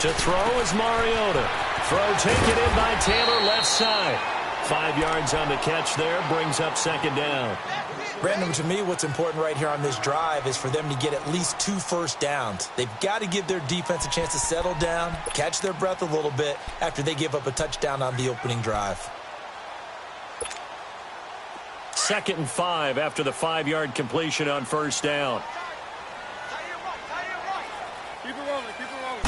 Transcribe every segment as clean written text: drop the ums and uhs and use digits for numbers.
To throw is Mariota. Throw taken in by Taylor, left side. 5 yards on the catch there, brings up second down. Brandon, to me, what's important right here on this drive is for them to get at least 2 first downs. They've got to give their defense a chance to settle down, catch their breath a little bit after they give up a touchdown on the opening drive. 2nd and 5 after the 5-yard completion on first down. Keep it rolling, keep it rolling.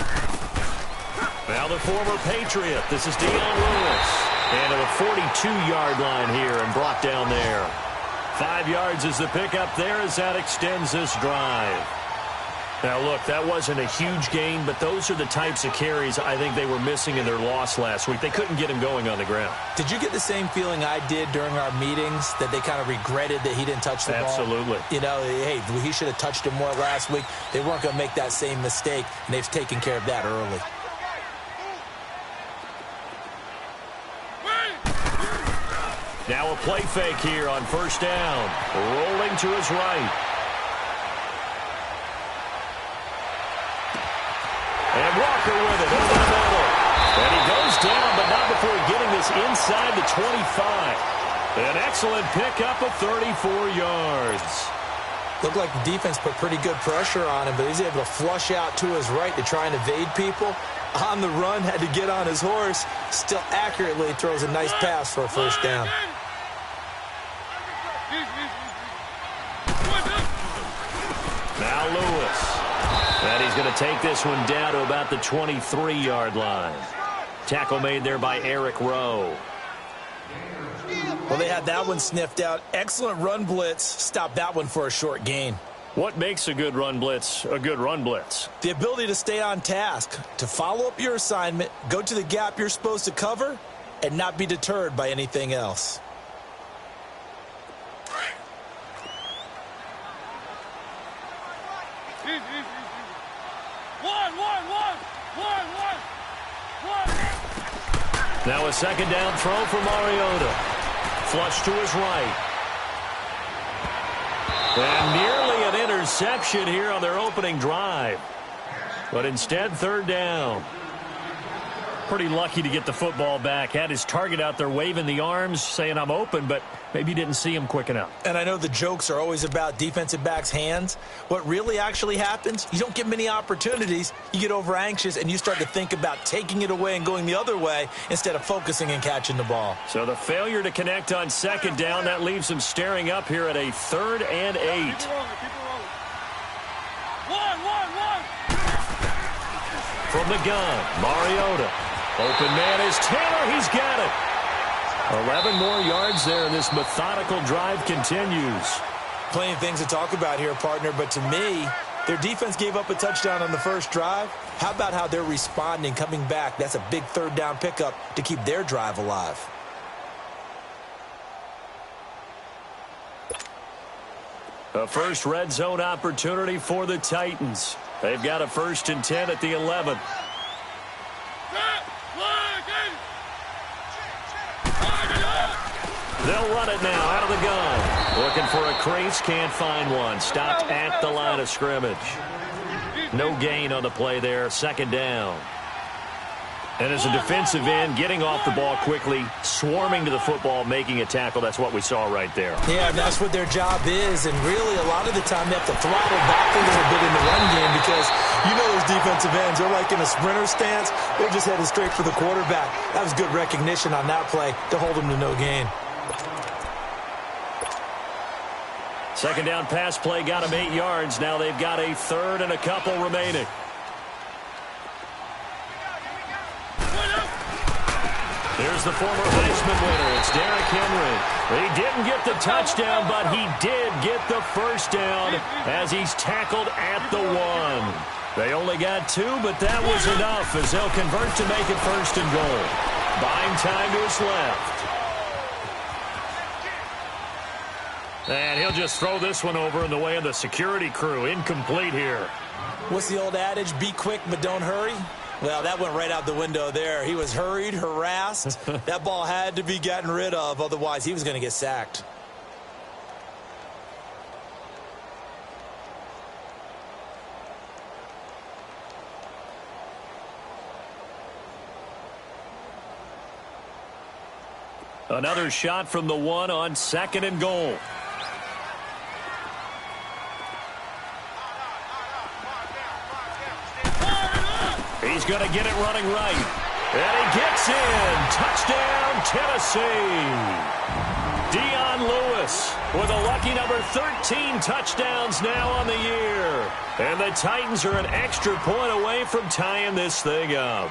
Now the former Patriot. This is Dion Lewis. And to the 42-yard line here and brought down there. 5 yards is the pickup there as that extends this drive. Now, look, that wasn't a huge gain, but those are the types of carries I think they were missing in their loss last week. They couldn't get him going on the ground. Did you get the same feeling I did during our meetings, that they kind of regretted that he didn't touch the ball? Absolutely. You know, hey, he should have touched him more last week. They weren't going to make that same mistake, and they've taken care of that early. Now a play fake here on first down. Rolling to his right. And Walker with it over the middle. And he goes down, but not before getting this inside the 25. An excellent pickup of 34 yards. Looked like the defense put pretty good pressure on him, but he's able to flush out to his right to try and evade people. On the run, had to get on his horse. Still accurately throws a nice pass for a first down. Now Lewis. And he's going to take this one down to about the 23-yard line. Tackle made there by Eric Rowe. Well, they had that one sniffed out. Excellent run blitz. Stopped that one for a short gain. What makes a good run blitz a good run blitz? The ability to stay on task, to follow up your assignment, go to the gap you're supposed to cover, and not be deterred by anything else. Now a second down throw for Mariota. Flush to his right. And nearly an interception here on their opening drive. But instead, third down. Pretty lucky to get the football back. Had his target out there waving the arms, saying I'm open, but maybe didn't see him quick enough. And I know the jokes are always about defensive backs' hands. What really actually happens, you don't get many opportunities. You get over anxious, and you start to think about taking it away and going the other way instead of focusing and catching the ball. So the failure to connect on second down, that leaves him staring up here at a 3rd and 8. Keep it rolling, keep it rolling. One. From the gun, Mariota. Open man is Taylor. He's got it. 11 more yards there, and this methodical drive continues. Plenty of things to talk about here, partner, but to me, their defense gave up a touchdown on the first drive. How about how they're responding, coming back? That's a big third down pickup to keep their drive alive. A first red zone opportunity for the Titans. They've got a 1st and 10 at the 11. They'll run it now out of the gun. Looking for a crease, can't find one. Stopped at the line of scrimmage. No gain on the play there, 2nd down. And as a defensive end, getting off the ball quickly, swarming to the football, making a tackle, that's what we saw right there. Yeah, that's what their job is, and really a lot of the time they have to throttle back a little bit in the run game because you know those defensive ends, they're like in a sprinter stance. They're just headed straight for the quarterback. That was good recognition on that play to hold them to no gain. Second down pass play got him 8 yards. Now they've got a 3rd and a couple remaining. Here's the former Heisman winner. It's Derrick Henry. He didn't get the touchdown, but he did get the first down as he's tackled at the 1. They only got 2, but that was enough as they'll convert to make it 1st and goal. Buying time to his left. And he'll just throw this one over in the way of the security crew. Incomplete here. What's the old adage? Be quick, but don't hurry. Well, that went right out the window there. He was hurried, harassed. That ball had to be gotten rid of, otherwise he was going to get sacked. Another shot from the one on 2nd and goal. He's going to get it running right. And he gets in. Touchdown, Tennessee. Dion Lewis with a lucky number 13 touchdowns now on the year. And the Titans are an extra point away from tying this thing up.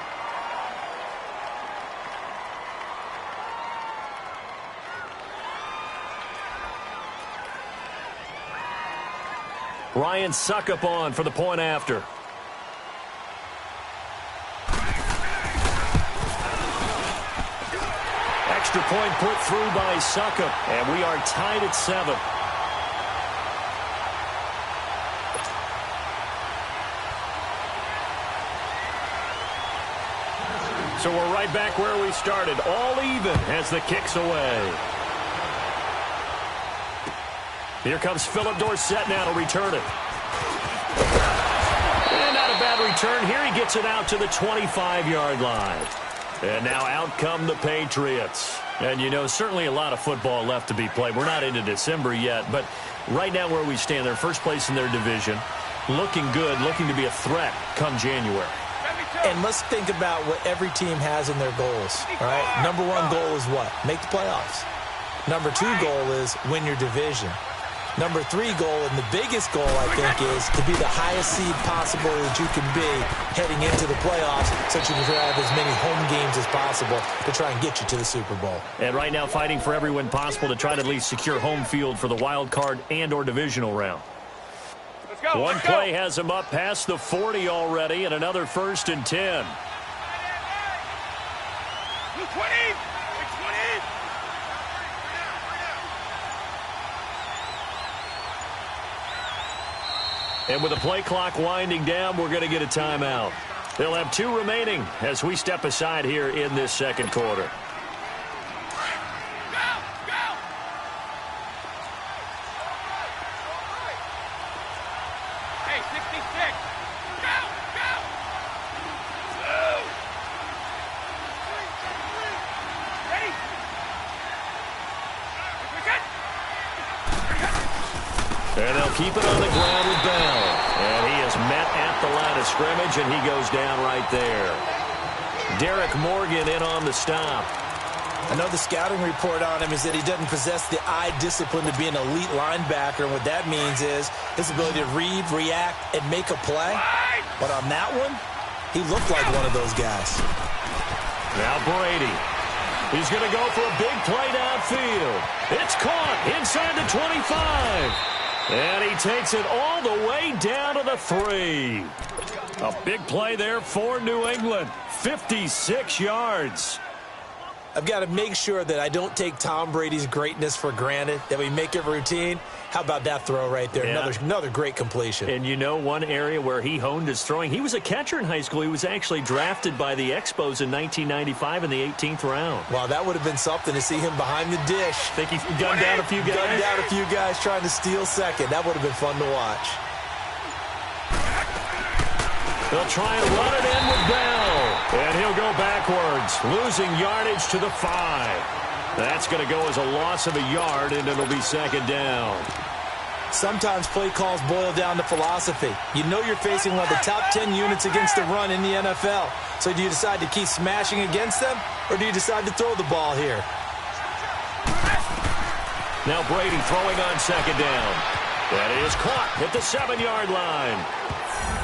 Ryan Suckup on for the point after. Extra point put through by Suckup, and we are tied at 7. So we're right back where we started, all even as the kick's away. Here comes Philip Dorsett now to return it. And not a bad return here. He gets it out to the 25-yard line. And now out come the Patriots. And, you know, certainly a lot of football left to be played. We're not into December yet, but right now where we stand, they're first place in their division. Looking good, looking to be a threat come January. And let's think about what every team has in their goals, all right? Number 1 goal is what? Make the playoffs. Number 2 goal is win your division. Number 3 goal, and the biggest goal, I think, is to be the highest seed possible that you can be heading into the playoffs so that you can have as many home games as possible to try and get you to the Super Bowl. And right now fighting for every win possible to try to at least secure home field for the wild card and or divisional round. Let's go. One play has him up past the 40 already, and another 1st and 10. 20. And with the play clock winding down, we're going to get a timeout. They'll have 2 remaining as we step aside here in this 2nd quarter. Hey, 66. Go. Ready? And they'll keep it on the ground with Bell. And he is met at the line of scrimmage, and he goes down right there. Derek Morgan in on the stop. I know the scouting report on him is that he doesn't possess the eye discipline to be an elite linebacker. And what that means is his ability to read, react, and make a play. But on that one, he looked like one of those guys. Now Brady. He's going to go for a big play downfield. It's caught inside the 25. And he takes it all the way down to the 3. A big play there for New England. 56 yards. I've got to make sure that I don't take Tom Brady's greatness for granted, that we make it routine. How about that throw right there? Yeah. Another great completion. And you know one area where he honed his throwing? He was a catcher in high school. He was actually drafted by the Expos in 1995 in the 18th round. Wow, that would have been something to see him behind the dish. Think he gunned down a few guys? Gunned down a few guys trying to steal second. That would have been fun to watch. They'll try and run it in with Bell. And he'll go backwards, losing yardage to the 5. That's going to go as a loss of a yard, and it'll be 2nd down. Sometimes play calls boil down to philosophy. You know you're facing one of the top 10 units against the run in the NFL. So do you decide to keep smashing against them, or do you decide to throw the ball here? Now Brady throwing on 2nd down. That is caught at the 7-yard line.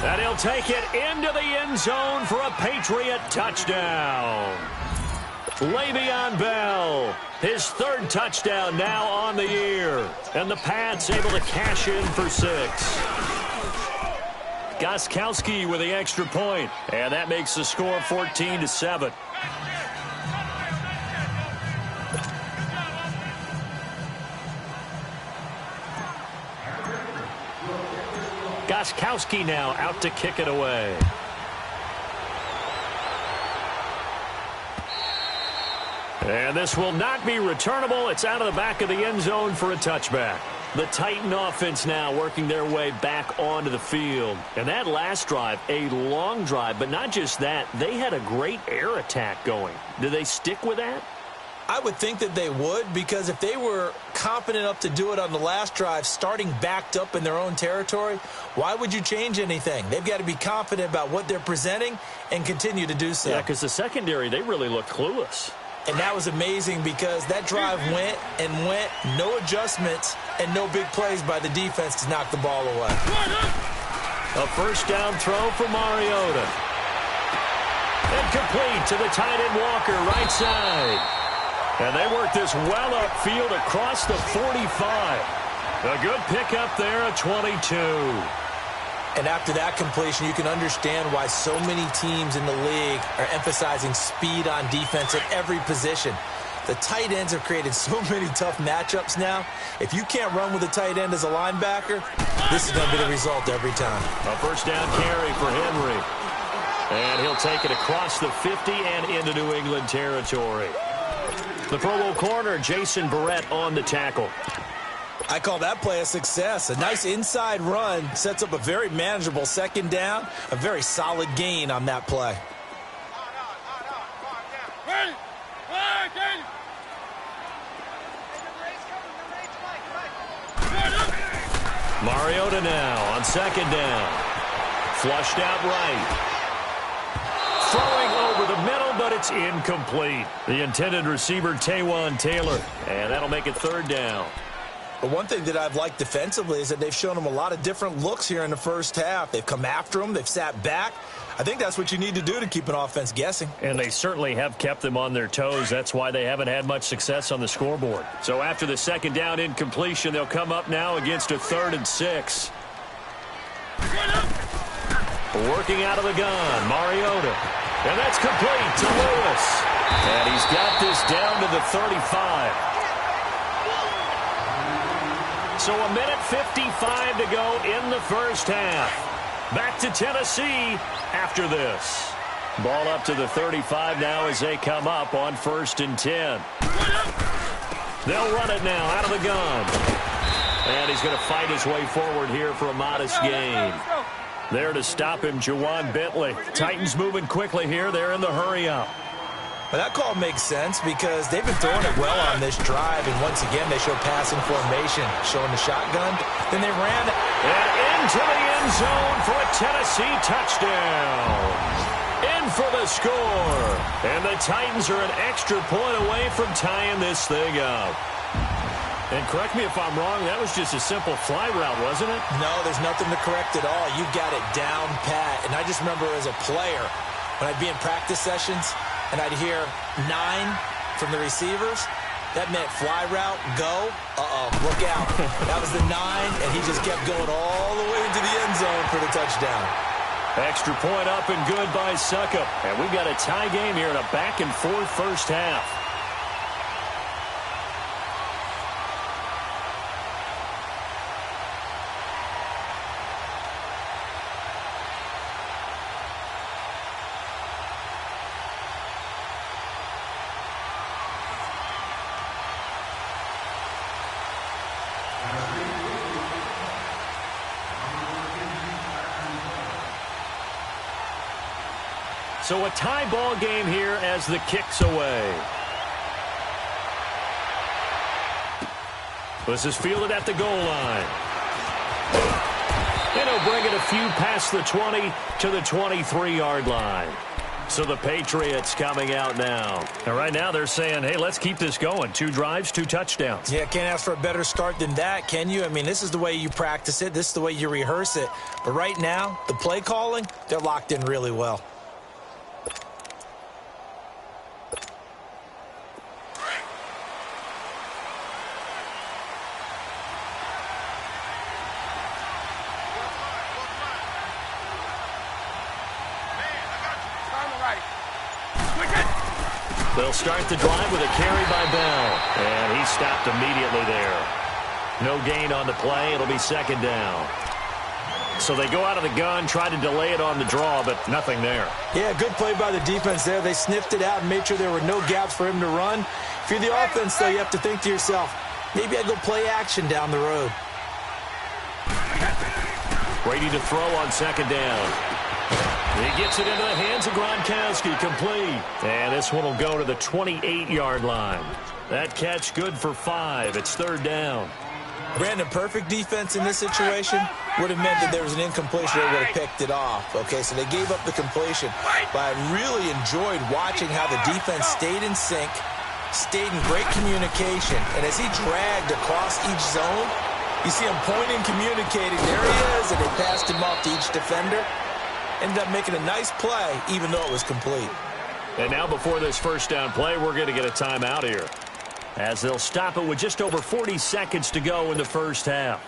And he'll take it into the end zone for a Patriot touchdown. Le'Veon Bell, his 3rd touchdown now on the year. And the Pats able to cash in for 6. Gostkowski with the extra point. And that makes the score 14-7. Gostkowski now out to kick it away. And this will not be returnable. It's out of the back of the end zone for a touchback. The Titan offense now working their way back onto the field. And that last drive, a long drive, but not just that. They had a great air attack going. Do they stick with that? I would think that they would, because if they were confident enough to do it on the last drive, starting backed up in their own territory, why would you change anything? They've got to be confident about what they're presenting and continue to do so. Yeah, because the secondary, they really looked clueless. And that was amazing because that drive went and went, no adjustments and no big plays by the defense to knock the ball away. A first down throw for Mariota. Incomplete to the tight end Walker, right side. And they work this well upfield across the 45. A good pickup there at 22. And after that completion, you can understand why so many teams in the league are emphasizing speed on defense at every position. The tight ends have created so many tough matchups now. If you can't run with a tight end as a linebacker, this is going to be the result every time. A first down carry for Henry. And he'll take it across the 50 and into New England territory. The Pro Bowl corner, Jason Barrett, on the tackle. I call that play a success. A nice inside run sets up a very manageable second down. A very solid gain on that play. Mariota now on second down. Flushed out right. Throwing over the middle, but it's incomplete. The intended receiver, Taywan Taylor. And that'll make it third down. But one thing that I've liked defensively is that they've shown them a lot of different looks here in the first half. They've come after them. They've sat back. I think that's what you need to do to keep an offense guessing. And they certainly have kept them on their toes. That's why they haven't had much success on the scoreboard. So after the second down incompletion, they'll come up now against a 3rd and 6. Working out of the gun, Mariota. And that's complete to Lewis. And he's got this down to the 35. So a minute 55 to go in the first half. Back to Tennessee after this. Ball up to the 35 now as they come up on 1st and 10. They'll run it now out of the gun. And he's going to fight his way forward here for a modest gain. There to stop him, Juwan Bentley. Titans moving quickly here. They're in the hurry-up. Well, that call makes sense because they've been throwing it well on this drive, and once again, they show passing formation, showing the shotgun. Then they ran it. And into the end zone for a Tennessee touchdown. In for the score. And the Titans are an extra point away from tying this thing up. And correct me if I'm wrong, that was just a simple fly route, wasn't it? No, there's nothing to correct at all. You got it down pat. And I just remember as a player, when I'd be in practice sessions and I'd hear 9 from the receivers, that meant fly route, go, look out. That was the 9, and he just kept going all the way into the end zone for the touchdown. Extra point up and good by Succop. And we've got a tie game here in a back-and-forth first half. So a tie ball game here as the kick's away. This is fielded at the goal line. And he'll bring it a few past the 20 to the 23-yard line. So the Patriots coming out now. And right now they're saying, hey, let's keep this going. 2 drives, 2 touchdowns. Yeah, can't ask for a better start than that, can you? I mean, this is the way you practice it. This is the way you rehearse it. But right now, the play calling, they're locked in really well. They'll start the drive with a carry by Bell. And he stopped immediately there. No gain on the play. It'll be second down. So they go out of the gun, try to delay it on the draw, but nothing there. Yeah, good play by the defense there. They sniffed it out and made sure there were no gaps for him to run. If you're the offense, though, you have to think to yourself, maybe I go play action down the road. Ready to throw on second down. He gets it into the hands of Gronkowski, complete. And this one will go to the 28-yard line. That catch good for 5. It's third down. Brandon, perfect defense in this situation would have meant that there was an incompletion. They would have picked it off. Okay, so they gave up the completion. But I really enjoyed watching how the defense stayed in sync, stayed in great communication. And as he dragged across each zone, you see him pointing, communicating. There he is, and they passed him off to each defender. Ended up making a nice play, even though it was complete. And now before this first down play, we're going to get a timeout here, as they'll stop it with just over 40 seconds to go in the first half.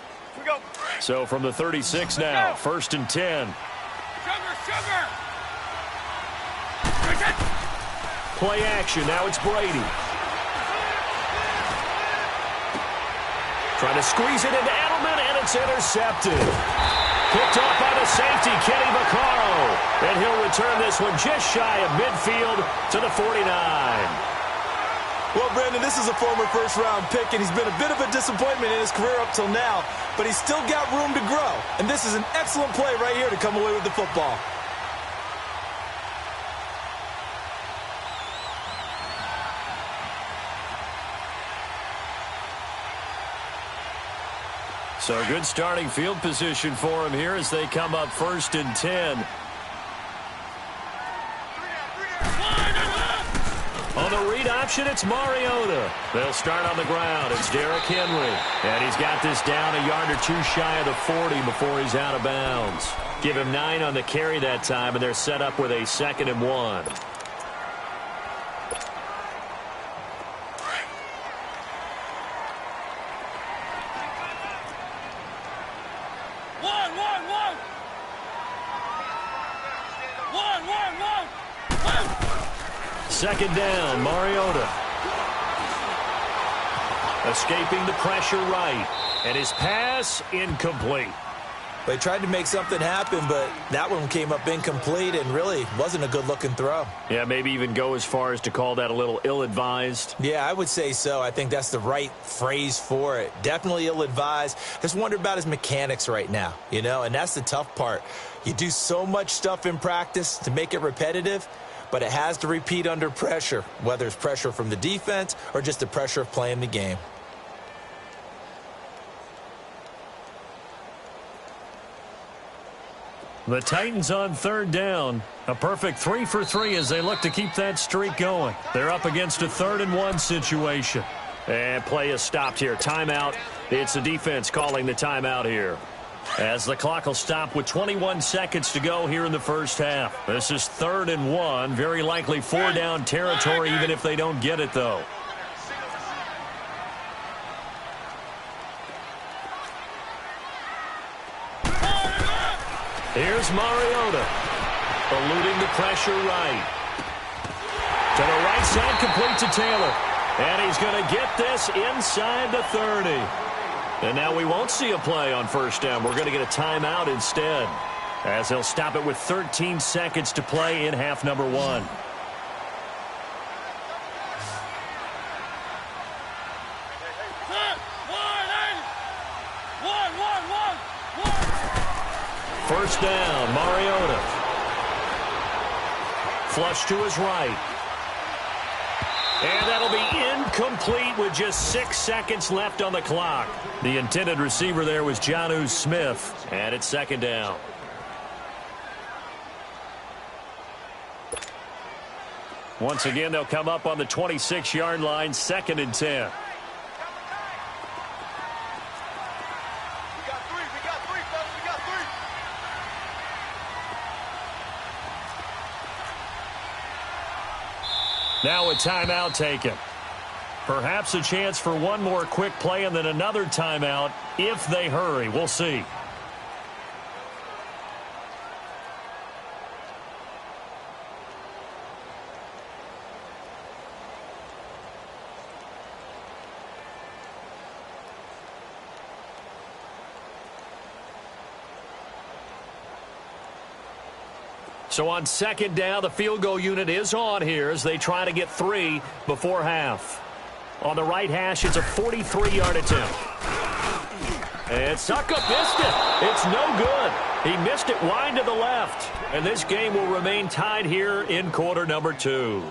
So from the 36 now, first and 10. Sugar! Play action, now it's Brady. Trying to squeeze it into Edelman, and it's intercepted. Picked off by the safety, Kenny Vaccaro. And he'll return this one just shy of midfield to the 49. Well, Brandon, this is a former first-round pick, and he's been a bit of a disappointment in his career up till now, but he's still got room to grow. And this is an excellent play right here to come away with the football. So good starting field position for him here as they come up first and 10. On the read option, it's Mariota. They'll start on the ground. It's Derrick Henry. And he's got this down a yard or two shy of the 40 before he's out of bounds. Give him 9 on the carry that time, and they're set up with a 2nd and 1. Second down, Mariota. Escaping the pressure right. And his pass incomplete. They tried to make something happen, but that one came up incomplete and really wasn't a good-looking throw. Yeah, maybe even go as far as to call that a little ill-advised. Yeah, I would say so. I think that's the right phrase for it. Definitely ill-advised. Just wonder about his mechanics right now, you know, and that's the tough part. You do so much stuff in practice to make it repetitive, but it has to repeat under pressure, whether it's pressure from the defense or just the pressure of playing the game. The Titans on third down. A perfect 3 for 3 as they look to keep that streak going. They're up against a 3rd and 1 situation. And play is stopped here. Timeout. It's the defense calling the timeout here, as the clock will stop with 21 seconds to go here in the first half. This is 3rd and 1. Very likely 4-down territory, even if they don't get it, though. Here's Mariota, eluding the pressure right. To the right side, complete to Taylor. And he's going to get this inside the 30. And now we won't see a play on first down. We're going to get a timeout instead, as they'll stop it with 13 seconds to play in half number 1. First down, Mariota. Flush to his right. And that'll be incomplete with just 6 seconds left on the clock. The intended receiver there was Jonnu Smith. And it's 2nd down. Once again, they'll come up on the 26-yard line, 2nd and 10. Now a timeout taken. Perhaps a chance for one more quick play and then another timeout if they hurry. We'll see. So on 2nd down, the field goal unit is on here as they try to get 3 before half. On the right hash, it's a 43-yard attempt. And Suckup missed it. It's no good. He missed it wide to the left. And this game will remain tied here in quarter number 2.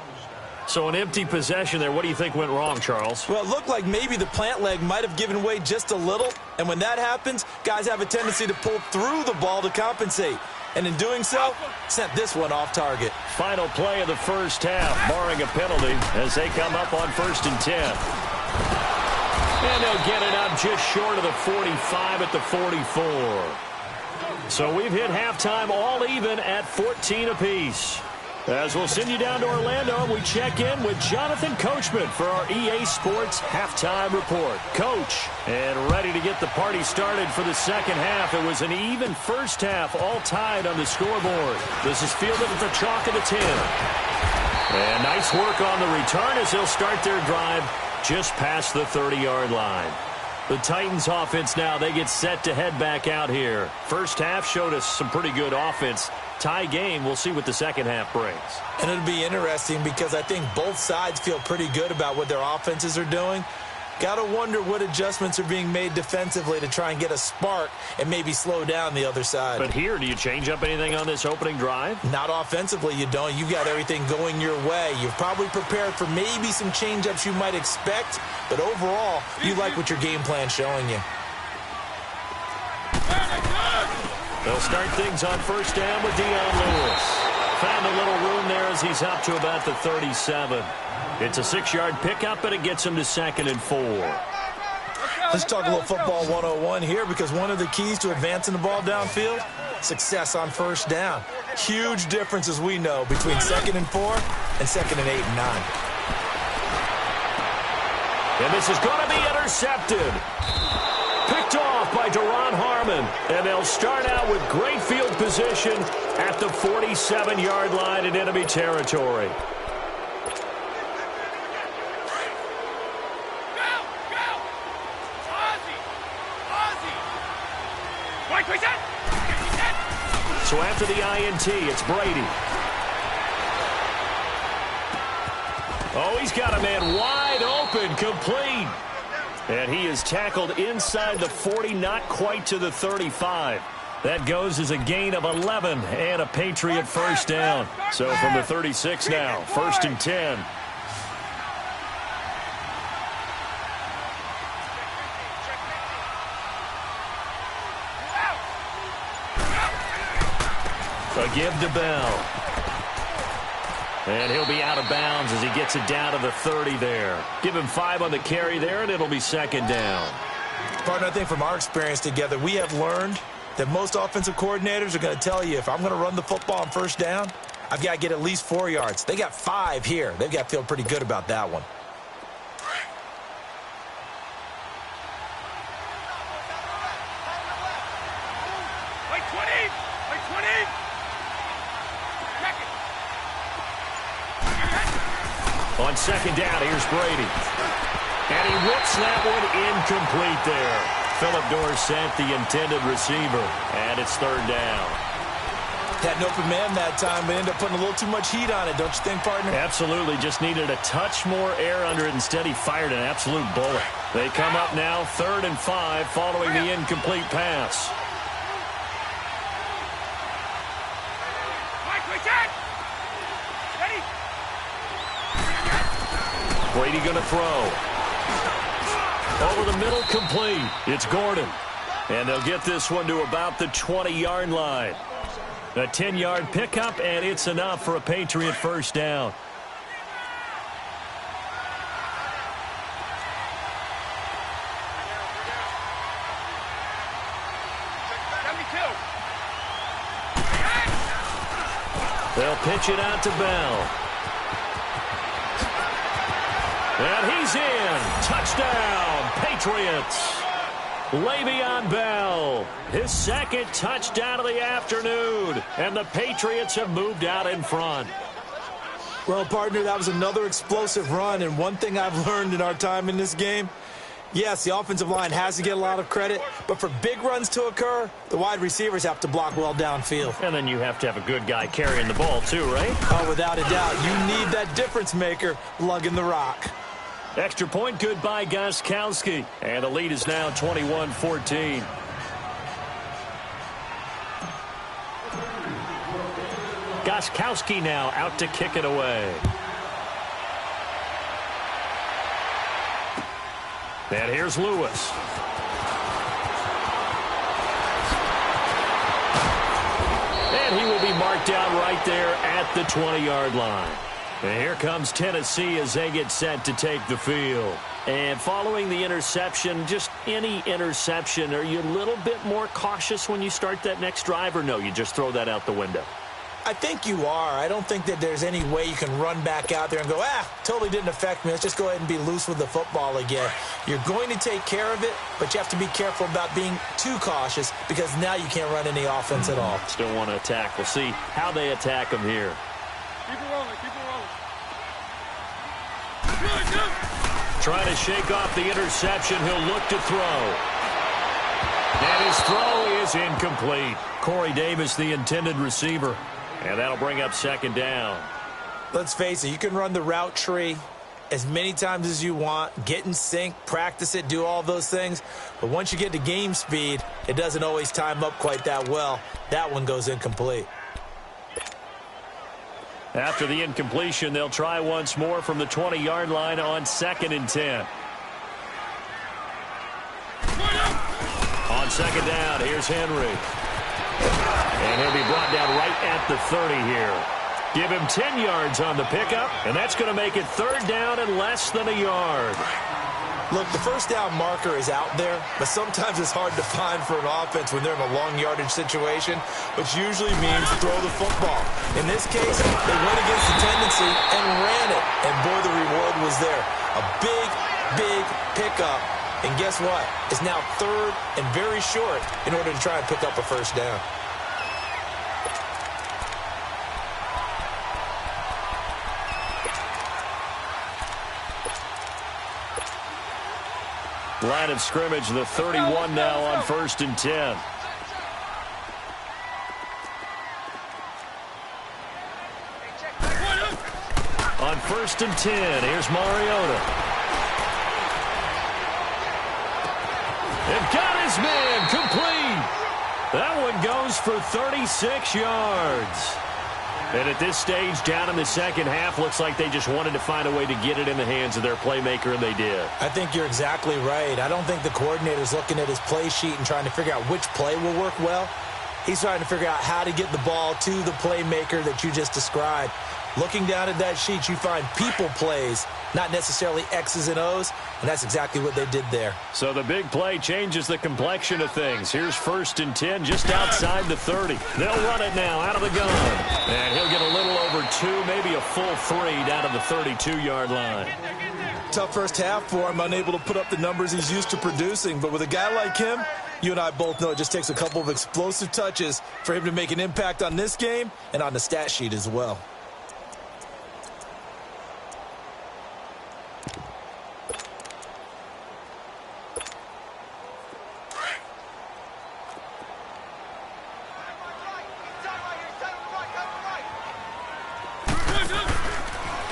So an empty possession there. What do you think went wrong, Charles? Well, it looked like maybe the plant leg might have given way just a little. And when that happens, guys have a tendency to pull through the ball to compensate. And in doing so, sent this one off target. Final play of the first half, barring a penalty, as they come up on 1st and 10. And they'll get it up just short of the 45 at the 44. So we've hit halftime all even at 14 apiece. As we'll send you down to Orlando, we check in with Jonathan Coachman for our EA Sports Halftime Report. Coach, and ready to get the party started for the second half. It was an even first half, all tied on the scoreboard. This is fielded at the chalk of the 10. And nice work on the return as they'll start their drive just past the 30-yard line. The Titans offense now, they get set to head back out here. First half showed us some pretty good offense. Tie game, we'll see what the second half brings. And it'll be interesting because I think both sides feel pretty good about what their offenses are doing. Got to wonder what adjustments are being made defensively to try and get a spark and maybe slow down the other side. But here, do you change up anything on this opening drive? Not offensively, you don't. You've got everything going your way. You've probably prepared for maybe some change-ups you might expect, but overall, you like what your game plan's showing you. They'll start things on first down with Dion Lewis. Found a little room there as he's up to about the 37. It's a 6-yard pickup, but it gets him to 2nd and 4. Let's talk a little football 101 here because one of the keys to advancing the ball downfield, success on first down. Huge difference, as we know, between 2nd and 4 and 2nd and 8 and 9. And this is going to be intercepted. Picked off by Deron Harmon. And they'll start out with great field position at the 47-yard line in enemy territory. So after the INT, it's Brady. Oh, he's got a man wide open, complete. And he is tackled inside the 40, not quite to the 35. That goes as a gain of 11 and a Patriot first down. So from the 36 now, 1st and 10. A give to Bell. And he'll be out of bounds as he gets it down to the 30 there. Give him 5 on the carry there, and it'll be 2nd down. Partner, I think from our experience together, we have learned that most offensive coordinators are going to tell you, if I'm going to run the football on first down, I've got to get at least 4 yards. They got 5 here. They've got to feel pretty good about that one. On 2nd down, here's Brady. And he whips that one incomplete there. Philip Dorsett, the intended receiver. And it's 3rd down. Had an open man that time, but ended up putting a little too much heat on it, don't you think, partner? Absolutely. Just needed a touch more air under it. Instead, he fired an absolute bullet. They come up now, 3rd and 5, following the incomplete pass. Brady going to throw. Over the middle, complete. It's Gordon. And they'll get this one to about the 20-yard line. A 10-yard pickup, and it's enough for a Patriot first down. They'll pitch it out to Bell. And he's in. Touchdown, Patriots. Le'Veon Bell, his 2nd touchdown of the afternoon. And the Patriots have moved out in front. Well, partner, that was another explosive run. And one thing I've learned in our time in this game, yes, the offensive line has to get a lot of credit, but for big runs to occur, the wide receivers have to block well downfield. And then you have to have a good guy carrying the ball too, right? Oh, without a doubt. You need that difference maker lugging the rock. Extra point good by Gostkowski. And the lead is now 21-14. Gostkowski now out to kick it away. And here's Lewis. And he will be marked down right there at the 20-yard line. And here comes Tennessee as they get set to take the field. And following the interception, just any interception, are you a little bit more cautious when you start that next drive, or no, you just throw that out the window? I think you are. I don't think that there's any way you can run back out there and go, totally didn't affect me. Let's just go ahead and be loose with the football again. You're going to take care of it, but you have to be careful about being too cautious because now you can't run any offense at all. Still want to attack. We'll see how they attack them here. Keep it rolling, keep it rolling. Trying to shake off the interception. He'll look to throw. And his throw is incomplete. Corey Davis, the intended receiver. And that'll bring up second down. Let's face it, you can run the route tree as many times as you want, get in sync, practice it, do all those things. But once you get to game speed, it doesn't always time up quite that well. That one goes incomplete. After the incompletion, they'll try once more from the 20-yard line on 2nd and 10. On second down, here's Henry. And he'll be brought down right at the 30 here. Give him 10 yards on the pickup, and that's going to make it 3rd down and less than a yard. Look, the first down marker is out there, but sometimes it's hard to find for an offense when they're in a long yardage situation, which usually means throw the football. In this case, they went against the tendency and ran it, and boy, the reward was there. A big, big pickup, and guess what? It's now 3rd and very short in order to try and pick up a first down. Line of scrimmage, the 31 now on 1st and 10. On 1st and 10, here's Mariota. They've got his man complete. That one goes for 36 yards. And at this stage, down in the second half, looks like they just wanted to find a way to get it in the hands of their playmaker, and they did. I think you're exactly right. I don't think the coordinator's looking at his play sheet and trying to figure out which play will work well. He's trying to figure out how to get the ball to the playmaker that you just described. Looking down at that sheet, you find people plays, not necessarily X's and O's, and that's exactly what they did there. So the big play changes the complexion of things. Here's 1st and 10 just outside the 30. They'll run it now out of the gun. And he'll get a little over 2, maybe a full 3 down to the 32-yard line. Tough first half for him, unable to put up the numbers he's used to producing. But with a guy like him, you and I both know it just takes a couple of explosive touches for him to make an impact on this game and on the stat sheet as well.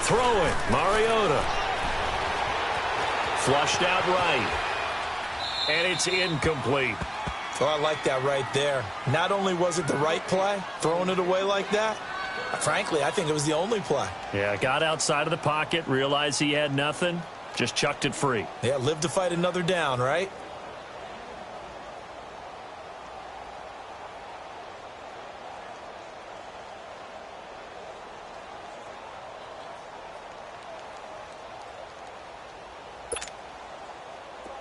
Throw it, Mariota. Flushed out right. And it's incomplete. Oh, I like that right there. Not only was it the right play, throwing it away like that, frankly, I think it was the only play. Yeah, got outside of the pocket, realized he had nothing, just chucked it free. Yeah, live to fight another down, right?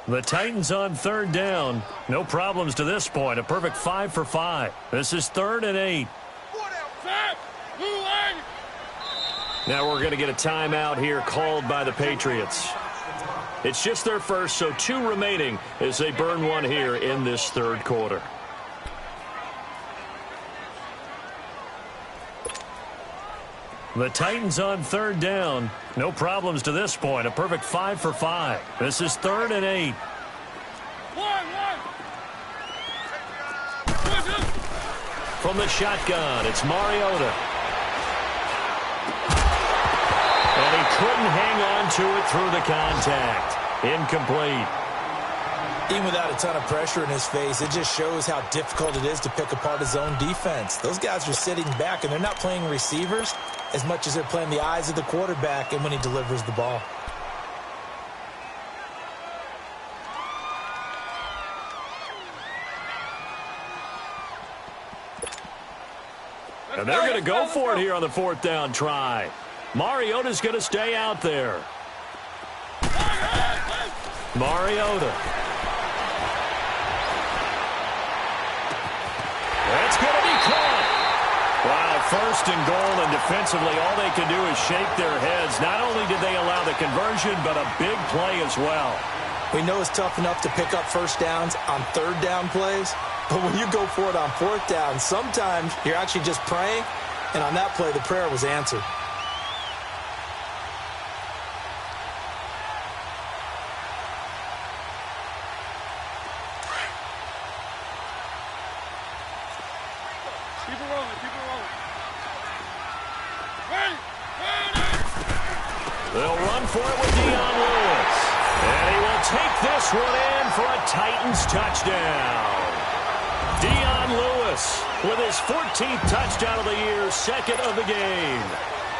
The Titans on 3rd down. No problems to this point. A perfect 5 for 5. This is 3rd and 8. Now we're going to get a timeout here called by the Patriots. It's just their first, so 2 remaining as they burn one here in this 3rd quarter. The Titans on 3rd down. No problems to this point. A perfect 5 for 5. This is 3rd and 8. From the shotgun, it's Mariota. And he couldn't hang on to it through the contact. Incomplete. Even without a ton of pressure in his face, it just shows how difficult it is to pick apart his own defense. Those guys are sitting back, and they're not playing receivers as much as they're playing the eyes of the quarterback and when he delivers the ball. And they're going to go for it here on the 4th down try. Mariota's going to stay out there. Mariota. That's going to be caught. Wow, 1st and goal, and defensively all they can do is shake their heads. Not only did they allow the conversion, but a big play as well. We know it's tough enough to pick up 1st downs on 3rd down plays, but when you go for it on 4th down, sometimes you're actually just praying, and on that play, the prayer was answered. Keep it rolling, keep it rolling. Ready, They'll run for it with Dion Lewis. And he will take this one in for a Titans touchdown. Dion Lewis with his 14th touchdown of the year, 2nd of the game.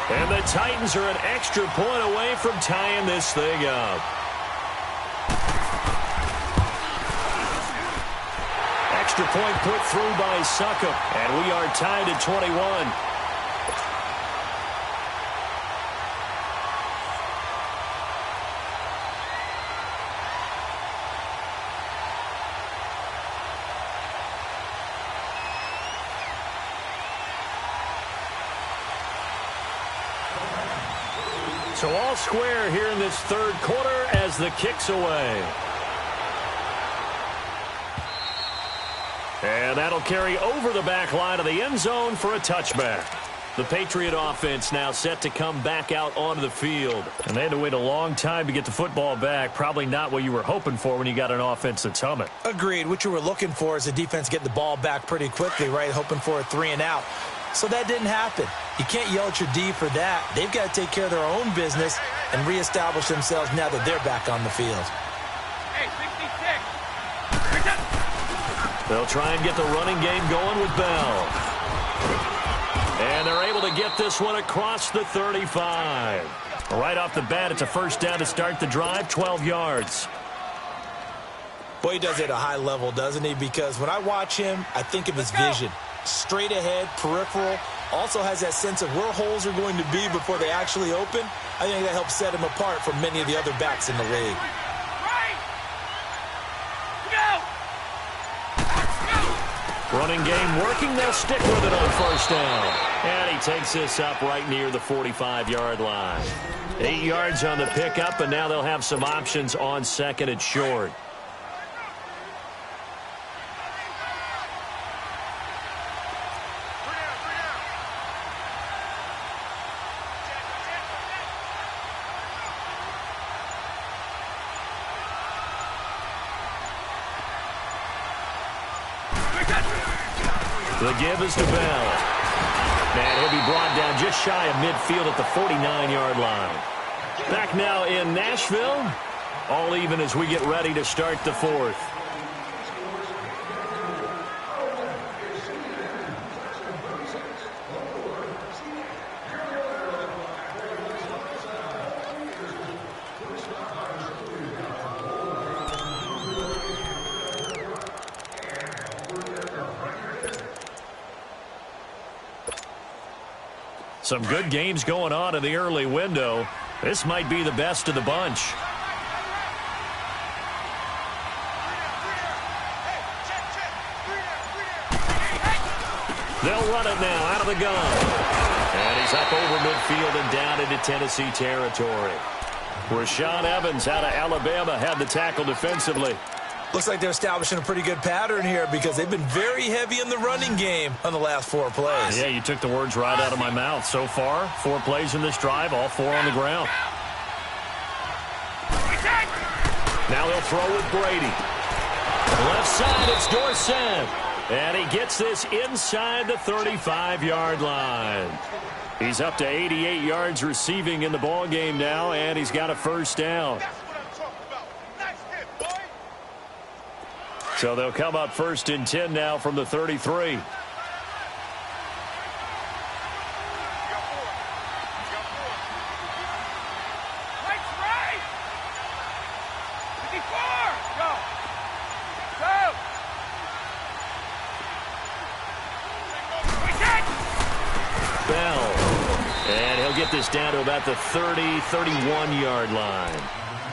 And the Titans are an extra point away from tying this thing up. Extra point put through by Succop, and we are tied at 21. So all square here in this 3rd quarter as the kick's away. And that'll carry over the back line of the end zone for a touchback. The Patriot offense now set to come back out onto the field. And they had to wait a long time to get the football back. Probably not what you were hoping for when you got an offense that's humming. Agreed. What you were looking for is the defense getting the ball back pretty quickly, right? Hoping for a 3 and out. So that didn't happen. You can't yell at your D for that. They've got to take care of their own business and reestablish themselves now that they're back on the field. hey, 66. They'll try and get the running game going with Bell. And they're able to get this one across the 35. Right off the bat, it's a 1st down to start the drive, 12 yards. Boy, he does it at a high level, doesn't he? Because when I watch him, I think of his vision. Straight ahead, peripheral, also has that sense of where holes are going to be before they actually open. I think that helps set him apart from many of the other backs in the league. Running game working, they'll stick with it on 1st down. And he takes this up right near the 45-yard line. 8 yards on the pickup, and now they'll have some options on 2nd and short. The give is to Bell. And he'll be brought down just shy of midfield at the 49-yard line. Back now in Nashville. All even as we get ready to start the 4th. Some good games going on in the early window. This might be the best of the bunch. They'll run it now out of the gun. And he's up over midfield and down into Tennessee territory. Rashaan Evans out of Alabama had the tackle defensively. Looks like they're establishing a pretty good pattern here because they've been very heavy in the running game on the last 4 plays. Yeah, you took the words right out of my mouth. So far, 4 plays in this drive, all 4 on the ground. Now they'll throw with Brady. Left side, it's Dorsett. And he gets this inside the 35-yard line. He's up to 88 yards receiving in the ballgame now, and he's got a first down. So they'll come up 1st and 10 now from the 33. Get this down to about the 30, 31-yard line.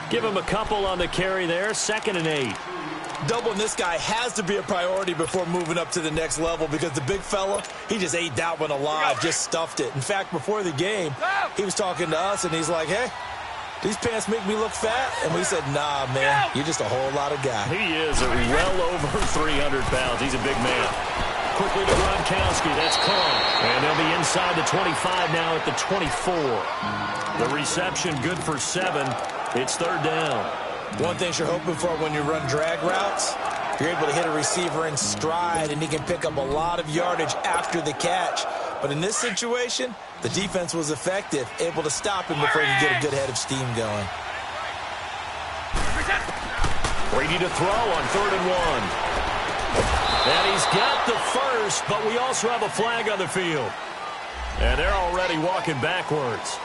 Give him a couple on the carry there, 2nd and 8. Doubling this guy has to be a priority before moving up to the next level because the big fella, he just ate that one alive, just stuffed it. In fact, before the game, he was talking to us, and he's like, hey, these pants make me look fat? And we said, nah, man, you're just a whole lot of guy. He is well over 300 pounds. He's a big man. Quickly to Gronkowski. That's caught. And they'll be inside the 25 now at the 24. The reception good for 7. It's 3rd down. One thing you're hoping for when you run drag routes, you're able to hit a receiver in stride, and he can pick up a lot of yardage after the catch. But in this situation, the defense was effective, able to stop him before he could get a good head of steam going. Brady to throw on 3rd and 1. And he's got the first, but we also have a flag on the field. And they're already walking backwards.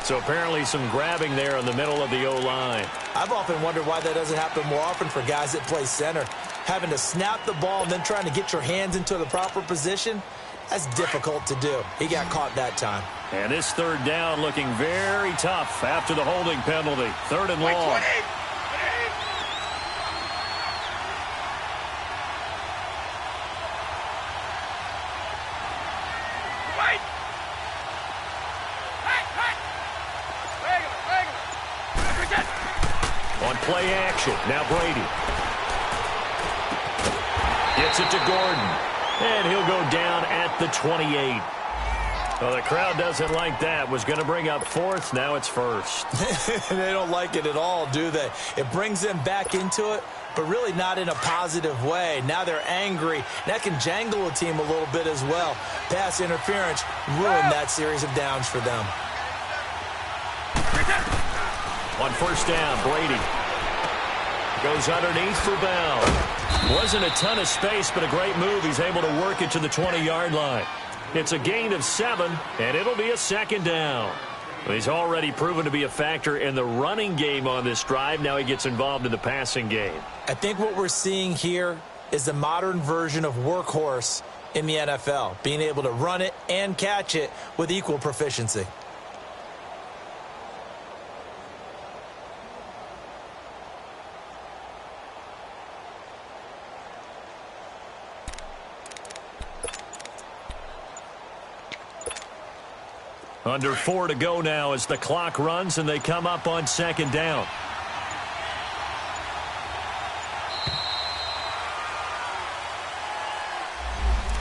So apparently some grabbing there in the middle of the O-line. I've often wondered why that doesn't happen more often for guys that play center. Having to snap the ball and then trying to get your hands into the proper position, that's difficult to do. He got caught that time. And this 3rd down looking very tough after the holding penalty. 3rd and long. Play action. Now Brady. Gets it to Gordon. And he'll go down at the 28. Well, the crowd doesn't like that. Was going to bring up 4th. Now it's 1st. They don't like it at all, do they? It brings them back into it, but really not in a positive way. Now they're angry. That can jangle a team a little bit as well. Pass interference ruined that series of downs for them. On 1st down, Brady. Goes underneath for Bell. Wasn't a ton of space, but a great move. He's able to work it to the 20-yard line. It's a gain of 7, and it'll be a 2nd down. He's already proven to be a factor in the running game on this drive. Now he gets involved in the passing game. I think what we're seeing here is the modern version of workhorse in the NFL, being able to run it and catch it with equal proficiency. Under 4 to go now as the clock runs and they come up on 2nd down.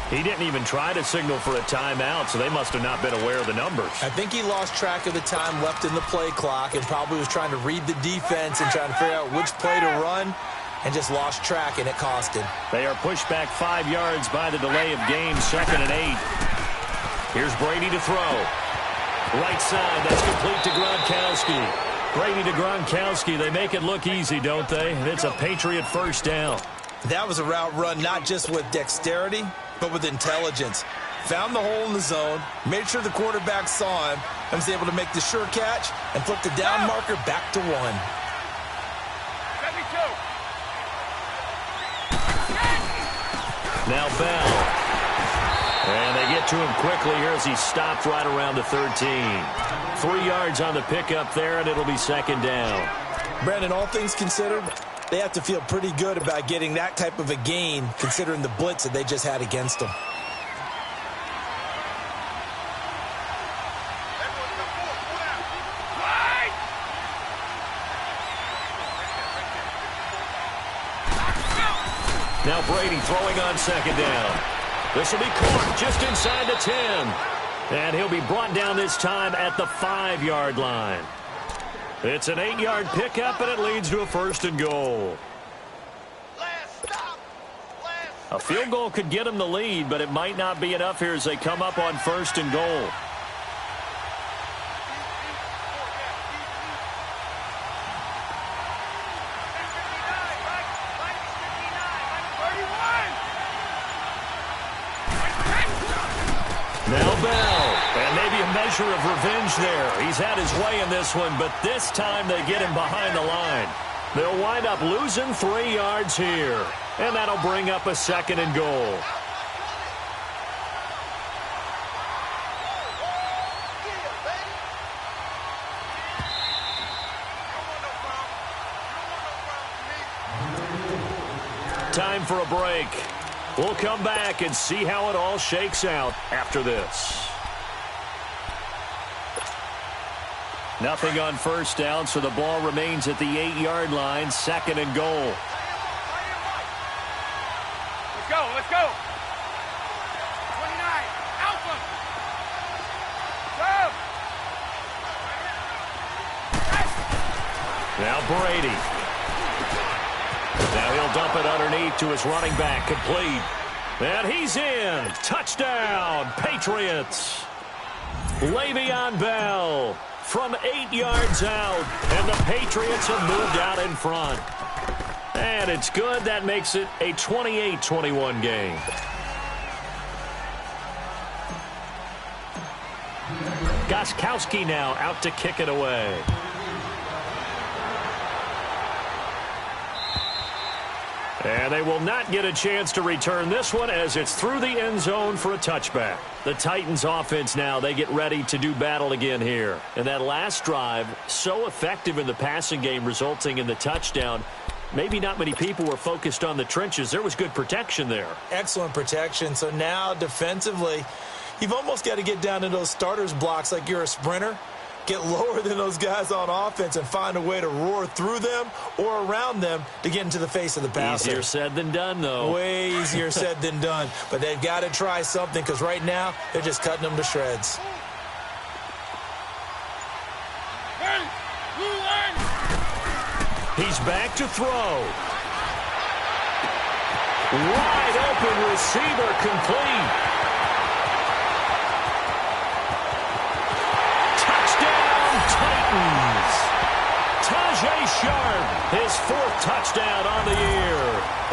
He didn't even try to signal for a timeout, so they must have not been aware of the numbers. I think he lost track of the time left in the play clock and probably was trying to read the defense and trying to figure out which play to run and just lost track, and it cost him. They are pushed back 5 yards by the delay of game, 2nd and 8. Here's Brady to throw. Right side, that's complete to Gronkowski. Brady to Gronkowski. They make it look easy, don't they? And it's a Patriot 1st down. That was a route run not just with dexterity, but with intelligence. Found the hole in the zone, made sure the quarterback saw him, and was able to make the sure catch and flip the down marker back to 1. Now Bell. And they get to him quickly here as he stopped right around the 13. 3 yards on the pickup there, and it'll be 2nd down. Brandon, all things considered, they have to feel pretty good about getting that type of a gain, considering the blitz that they just had against them. Now Brady throwing on 2nd down. This will be caught just inside the 10. And he'll be brought down this time at the 5-yard line. It's an 8-yard pickup, and it leads to a 1st and goal. Last stop. Last A field goal could get them the lead, but it might not be enough here as they come up on 1st and goal. Now Bell, and maybe a measure of revenge there. He's had his way in this one, but this time they get him behind the line. They'll wind up losing 3 yards here, and that'll bring up a 2nd and goal. Time for a break. We'll come back and see how it all shakes out after this. Nothing on 1st down, so the ball remains at the 8-yard line, 2nd and goal. Let's go, let's go. 29, Alpha. Go. Now Brady. Now he'll dump it underneath to his running back, complete. And he's in. Touchdown, Patriots. Le'Veon Bell from 8 yards out, and the Patriots have moved out in front. And it's good. That makes it a 28-21 game. Gostkowski now out to kick it away. And they will not get a chance to return this one as it's through the end zone for a touchback. The Titans offense now, they get ready to do battle again here. And that last drive, so effective in the passing game, resulting in the touchdown. Maybe not many people were focused on the trenches. There was good protection there. Excellent protection. So now defensively, you've almost got to get down to those starters blocks like you're a sprinter. Get lower than those guys on offense and find a way to roar through them or around them to get into the face of the passer. Easier said than done, though. Way easier said than done. But they've got to try something because right now they're just cutting them to shreds. He's back to throw. Wide open receiver, complete. Tajay Sharp, his 4th touchdown on the year.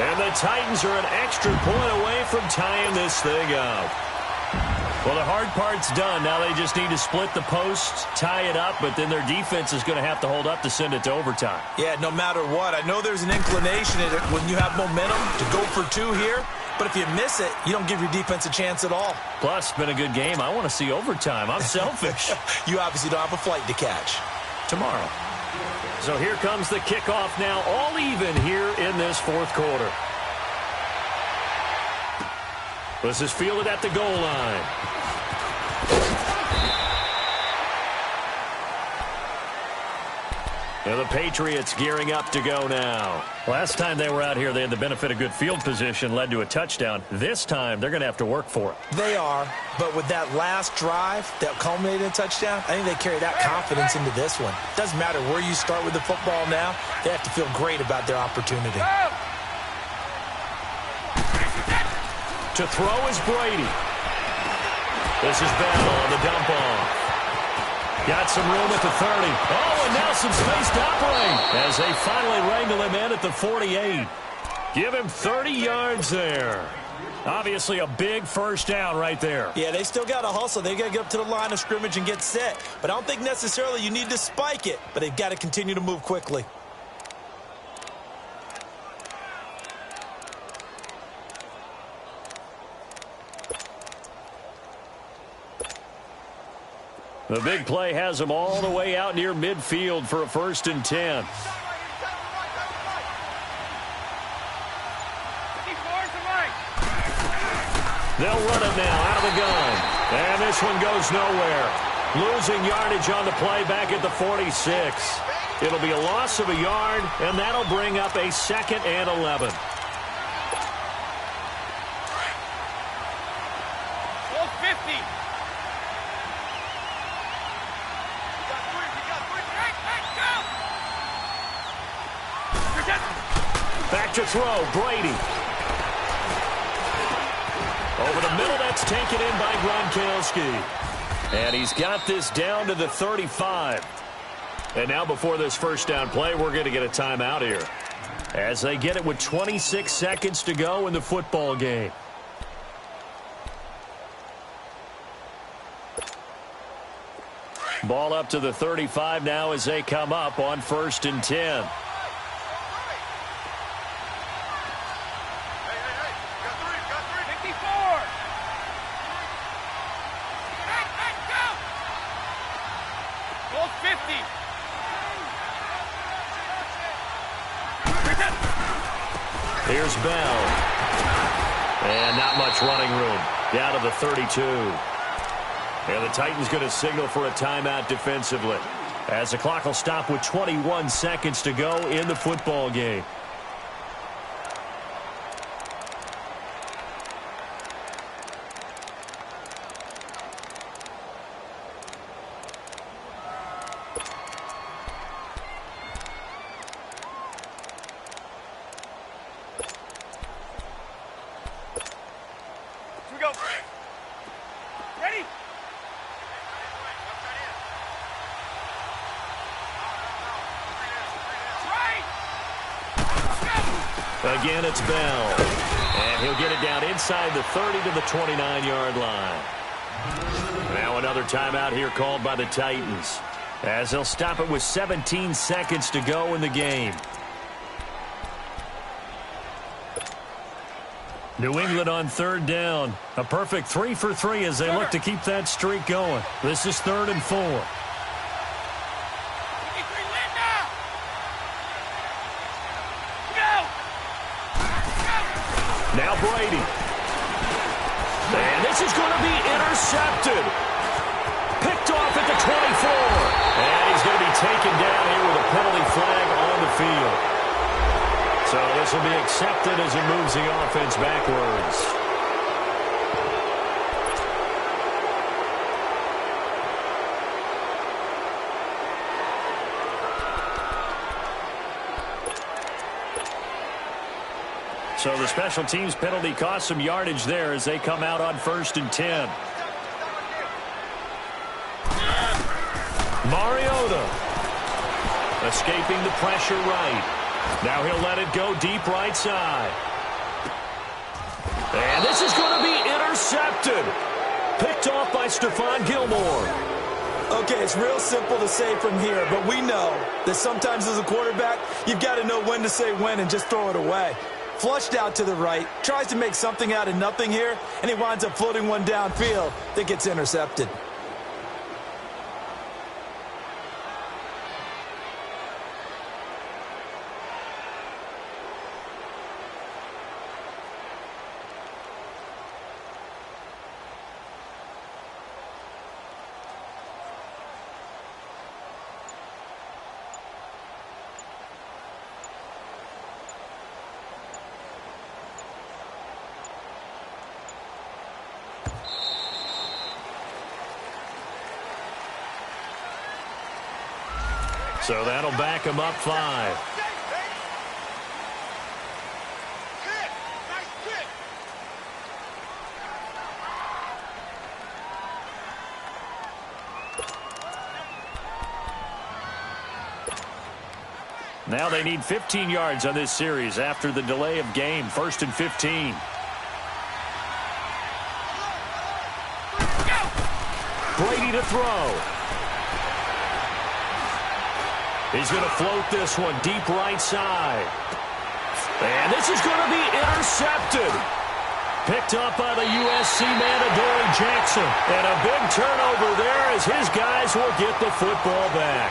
And the Titans are an extra point away from tying this thing up. Well, the hard part's done. Now they just need to split the posts, tie it up, but then their defense is going to have to hold up to send it to overtime. Yeah, no matter what. I know there's an inclination in it when you have momentum to go for 2 here. But if you miss it, you don't give your defense a chance at all. Plus, it's been a good game. I want to see overtime. I'm selfish. You obviously don't have a flight to catch. Tomorrow. So here comes the kickoff now, all even here in this 4th quarter. This is fielded at the goal line. And the Patriots gearing up to go now. Last time they were out here, they had the benefit of good field position, led to a touchdown. This time, they're going to have to work for it. They are, but with that last drive that culminated in a touchdown, I think they carry that confidence into this one. Doesn't matter where you start with the football now, they have to feel great about their opportunity. To throw is Brady. This is Bell on the dump off. Got some room at the 30. Oh, and now some space to operate as they finally wrangle him in at the 48. Give him 30 yards there. Obviously a big 1st down right there. Yeah, they still got to hustle. They got to get up to the line of scrimmage and get set. But I don't think necessarily you need to spike it, but they've got to continue to move quickly. The big play has them all the way out near midfield for a 1st and 10. They'll run it now out of the gun. And this one goes nowhere. Losing yardage on the play back at the 46. It'll be a loss of a yard, and that'll bring up a 2nd and 11. Back to throw, Brady. the middle, that's taken in by Gronkowski. And he's got this down to the 35. And now before this first down play, we're going to get a timeout here, as they get it with 26 seconds to go in the football game. Ball up to the 35 now as they come up on 1st and 10. Here's Bell. And not much running room. Down to the 32. And the Titans going to signal for a timeout defensively, as the clock will stop with 21 seconds to go in the football game. Again, it's Bell. And he'll get it down inside the 30 to the 29-yard line. Now another timeout here called by the Titans, as they'll stop it with 17 seconds to go in the game. New England on 3rd down. A perfect 3 for 3 as they look to keep that streak going. This is 3rd and 4. Now Brady. And this is going to be intercepted. Picked off at the 24. And he's going to be taken down here with a penalty flag on the field. So this will be accepted as it moves the offense backwards. So the special teams penalty cost some yardage there as they come out on 1st and 10. Mariota escaping the pressure right. Now he'll let it go deep right side. And this is going to be intercepted. Picked off by Stephon Gilmore. Okay, it's real simple to say from here, but we know that sometimes as a quarterback, you've got to know when to say when and just throw it away. Flushed out to the right, tries to make something out of nothing here, and he winds up floating one downfield that gets intercepted. So that'll back him up 5. Now they need 15 yards on this series after the delay of game. 1st and 15. Brady to throw. He's going to float this one deep right side. And this is going to be intercepted. Picked up by the USC man, Adoree Jackson. And a big turnover there as his guys will get the football back.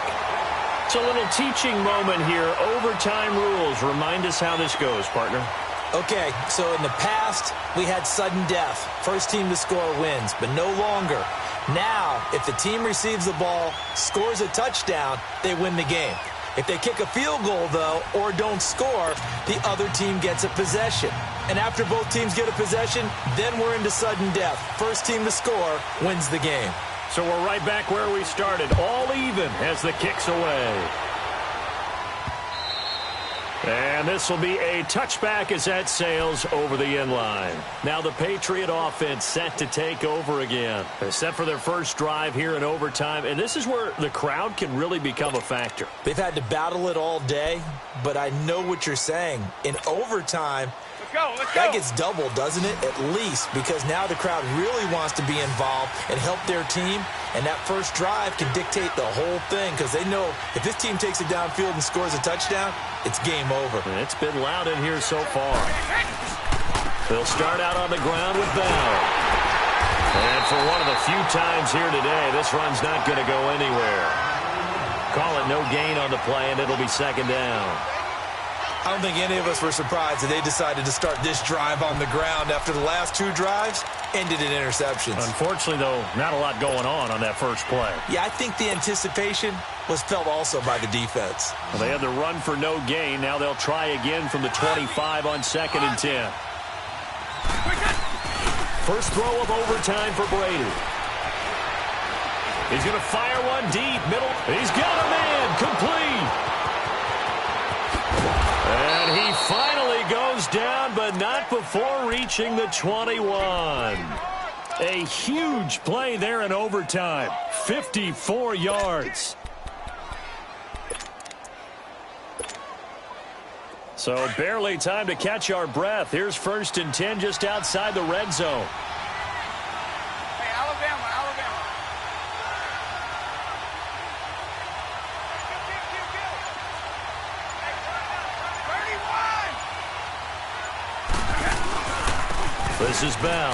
It's a little teaching moment here. Overtime rules. Remind us how this goes, partner. Okay, so in the past, we had sudden death. First team to score wins, but no longer. Now, if the team receives the ball, scores a touchdown, they win the game. If they kick a field goal, though, or don't score, the other team gets a possession. And after both teams get a possession, then we're into sudden death. First team to score wins the game. So we're right back where we started, all even as the kick's away. And this will be a touchback as that sails over the end line. Now the Patriot offense set to take over again. Except for their first drive here in overtime. And this is where the crowd can really become a factor. They've had to battle it all day, but I know what you're saying. In overtime, Let's go. that gets doubled, doesn't it? At least, because now the crowd really wants to be involved and help their team. And that first drive can dictate the whole thing because they know if this team takes it downfield and scores a touchdown, it's game over. And it's been loud in here so far. They'll start out on the ground with Bell. And for one of the few times here today, this run's not going to go anywhere. Call it no gain on the play, and it'll be second down. I don't think any of us were surprised that they decided to start this drive on the ground after the last two drives ended in interceptions. Unfortunately, though, not a lot going on that first play. Yeah, I think the anticipation was felt also by the defense. Well, they had the run for no gain. Now they'll try again from the 25 on 2nd and 10. First throw of overtime for Brady. He's going to fire one deep, middle. He's got a man, complete. And he finally goes down, but not before reaching the 21. A huge play there in overtime. 54 yards. So barely time to catch our breath. Here's 1st and 10 just outside the red zone. Hey, Alabama. This is Bell.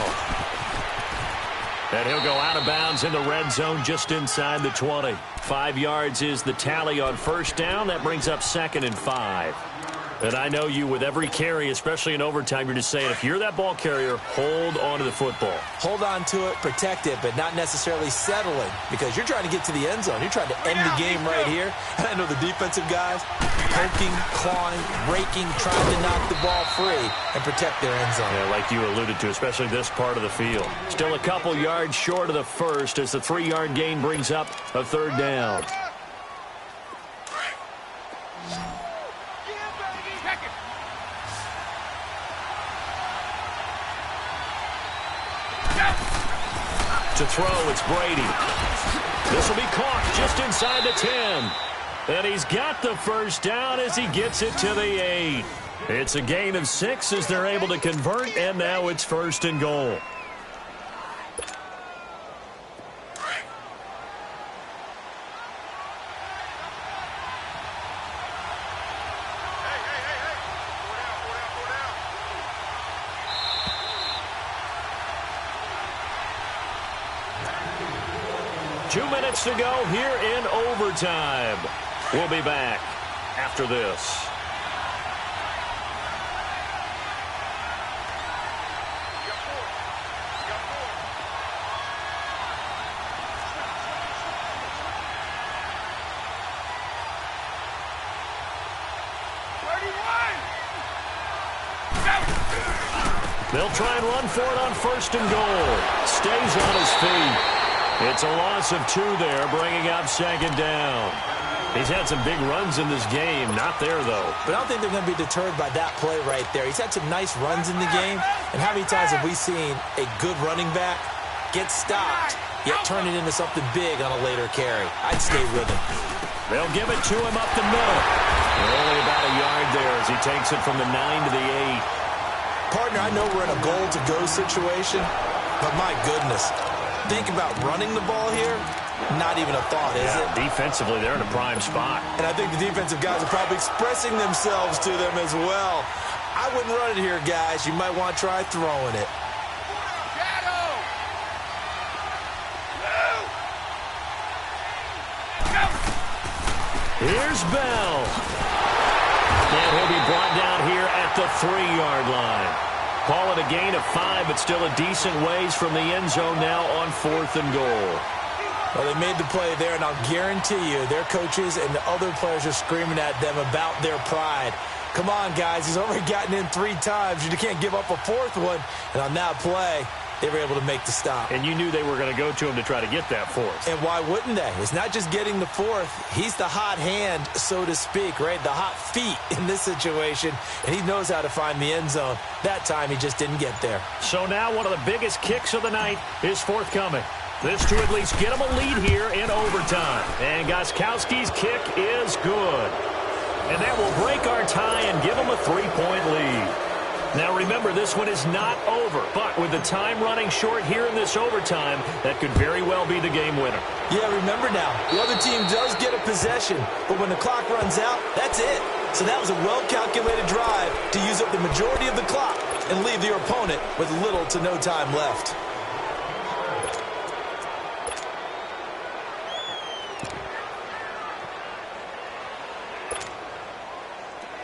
And he'll go out of bounds in the red zone just inside the 20. 5 yards is the tally on first down. That brings up 2nd and 5. And I know you, with every carry, especially in overtime, you're just saying, if you're that ball carrier, hold on to the football. Hold on to it, protect it, but not necessarily settling because you're trying to get to the end zone. You're trying to end the game right here. And I know the defensive guys poking, clawing, raking, trying to knock the ball free and protect their end zone. Yeah, like you alluded to, especially this part of the field. Still a couple yards short of the first as the 3-yard gain brings up a 3rd down. To throw, it's Brady. This will be caught just inside the 10. And he's got the first down as he gets it to the 8. It's a gain of 6 as they're able to convert, and now it's 1st and goal. Two minutes to go here in overtime. We'll be back after this. They'll try and run for it on 1st and goal. Stays on his feet. It's a loss of 2 there, bringing up 2nd down. He's had some big runs in this game. Not there, though. But I don't think they're going to be deterred by that play right there. He's had some nice runs in the game. And how many times have we seen a good running back get stopped, yet turn it into something big on a later carry? I'd stay with him. They'll give it to him up the middle. Only about a yard there as he takes it from the 9 to the 8. Partner, I know we're in a goal-to-go situation, but my goodness. Think about running the ball here. Not even a thought, is it? Defensively, they're in a prime spot. And I think the defensive guys are probably expressing themselves to them as well. I wouldn't run it here, guys. You might want to try throwing it. Here's Bell. And he'll be brought down here at the 3-yard line. Call it a gain of 5, but still a decent ways from the end zone now on 4th and goal. Well, they made the play there, and I'll guarantee you their coaches and the other players are screaming at them about their pride. Come on, guys. He's already gotten in 3 times. You can't give up a 4th one. And on that play, they were able to make the stop. And you knew they were going to go to him to try to get that fourth. And why wouldn't they? It's not just getting the fourth. He's the hot hand, so to speak, right? The hot feet in this situation, and he knows how to find the end zone. That time, he just didn't get there. So now one of the biggest kicks of the night is forthcoming. This to at least get him a lead here in overtime. And Gostkowski's kick is good. And that will break our tie and give him a 3-point lead. Now remember, this one is not over, but with the time running short here in this overtime, that could very well be the game winner. Yeah, remember now, the other team does get a possession, but when the clock runs out, that's it. So that was a well-calculated drive to use up the majority of the clock and leave your opponent with little to no time left.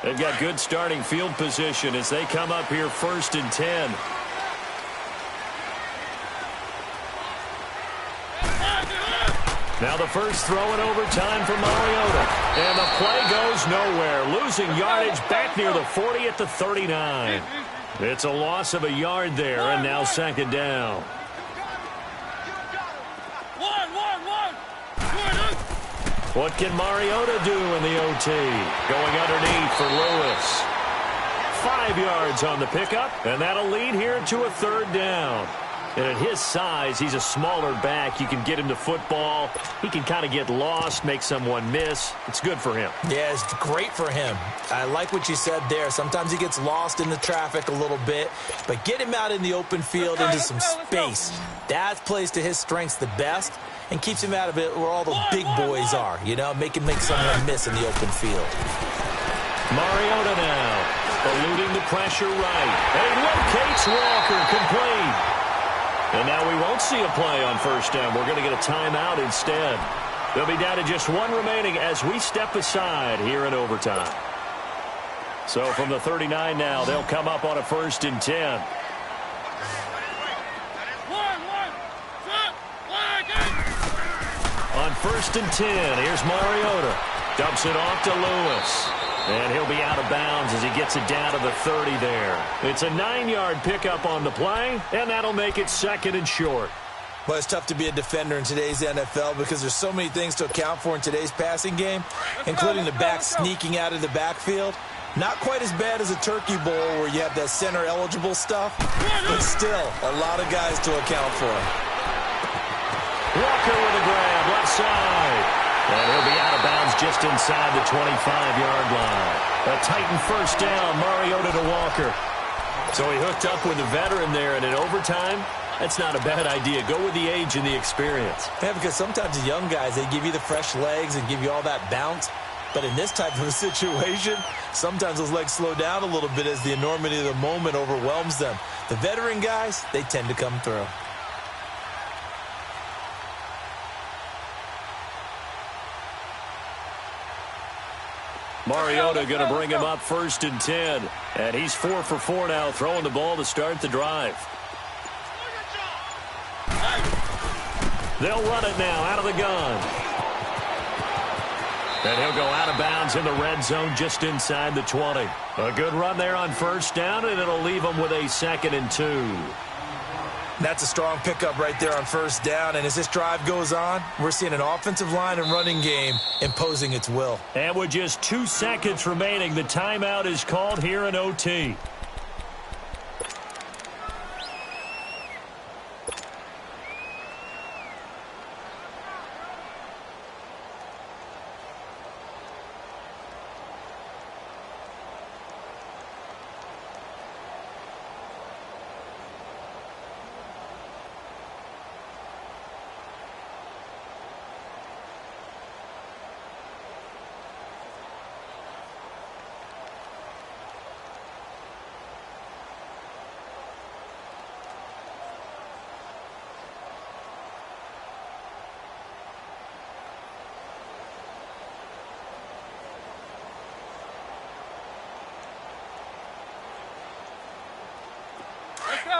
They've got good starting field position as they come up here 1st and 10. Now the first throw in overtime for Mariota. And the play goes nowhere. Losing yardage back near the 40 at the 39. It's a loss of a yard there, and now 2nd down. What can Mariota do in the OT? Going underneath for Lewis. 5 yards on the pickup, and that'll lead here to a 3rd down. And at his size, he's a smaller back. You can get him to football. He can kind of get lost, make someone miss. It's good for him. Yeah, it's great for him. I like what you said there. Sometimes he gets lost in the traffic a little bit, but get him out in the open field into some space. That plays to his strengths the best and keeps him out of it where all the big boys are, you know, make someone miss in the open field. Mariota now, eluding the pressure right. And he locates Walker, complete. And now we won't see a play on 1st down. We're going to get a timeout instead. They'll be down to just 1 remaining as we step aside here in overtime. So from the 39 now, they'll come up on a 1st and 10. On 1st and 10, here's Mariota. Dumps it off to Lewis. And he'll be out of bounds as he gets it down to the 30 there. It's a 9-yard pickup on the play, and that'll make it 2nd and short. Well, it's tough to be a defender in today's NFL because there's so many things to account for in today's passing game, including the back sneaking out of the backfield. Not quite as bad as a turkey bowl where you have that center-eligible stuff, but still a lot of guys to account for. Walker with a grab, left side. And he'll be out of bounds just inside the 25-yard line. A Titan 1st down, Mariota to Walker. So he hooked up with a veteran there, and in overtime, that's not a bad idea. Go with the age and the experience. Yeah, because sometimes the young guys, they give you the fresh legs and give you all that bounce. But in this type of a situation, sometimes those legs slow down a little bit as the enormity of the moment overwhelms them. The veteran guys, they tend to come through. Mariota going to bring him up 1st and 10. And he's 4 for 4 now, throwing the ball to start the drive. They'll run it now out of the gun. And he'll go out of bounds in the red zone just inside the 20. A good run there on 1st down, and it'll leave him with a 2nd and 2. That's a strong pickup right there on 1st down. And as this drive goes on, we're seeing an offensive line and running game imposing its will. And with just 2 seconds remaining, the timeout is called here in OT.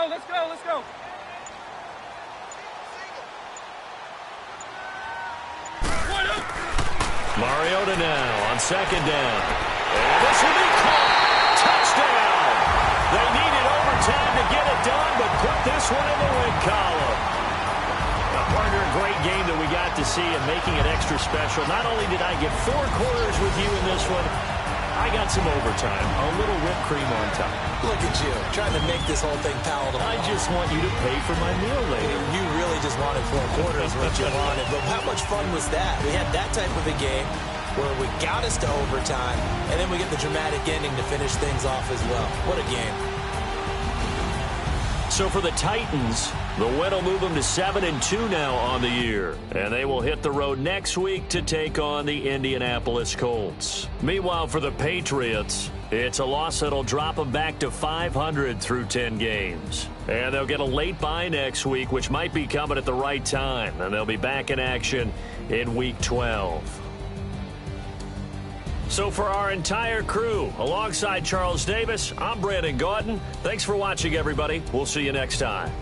Let's go, let's go. Mariota now on 2nd down. And this will be caught. Touchdown. They needed overtime to get it done, but put this one in the ring column. Partner, a great game that we got to see and making it extra special. Not only did I get 4 quarters with you in this one, I got some overtime, a little whipped cream on top. Look at you, trying to make this whole thing palatable. I just want you to pay for my meal later. You really just wanted 4 quarters what you wanted, but how much fun was that? We had that type of a game where we got us to overtime, and then we get the dramatic ending to finish things off as well. What a game. So for the Titans, the win will move them to 7-2 now on the year. And they will hit the road next week to take on the Indianapolis Colts. Meanwhile, for the Patriots, it's a loss that'll drop them back to 500 through 10 games. And they'll get a late bye next week, which might be coming at the right time. And they'll be back in action in Week 12. So for our entire crew, alongside Charles Davis, I'm Brandon Gaudin. Thanks for watching, everybody. We'll see you next time.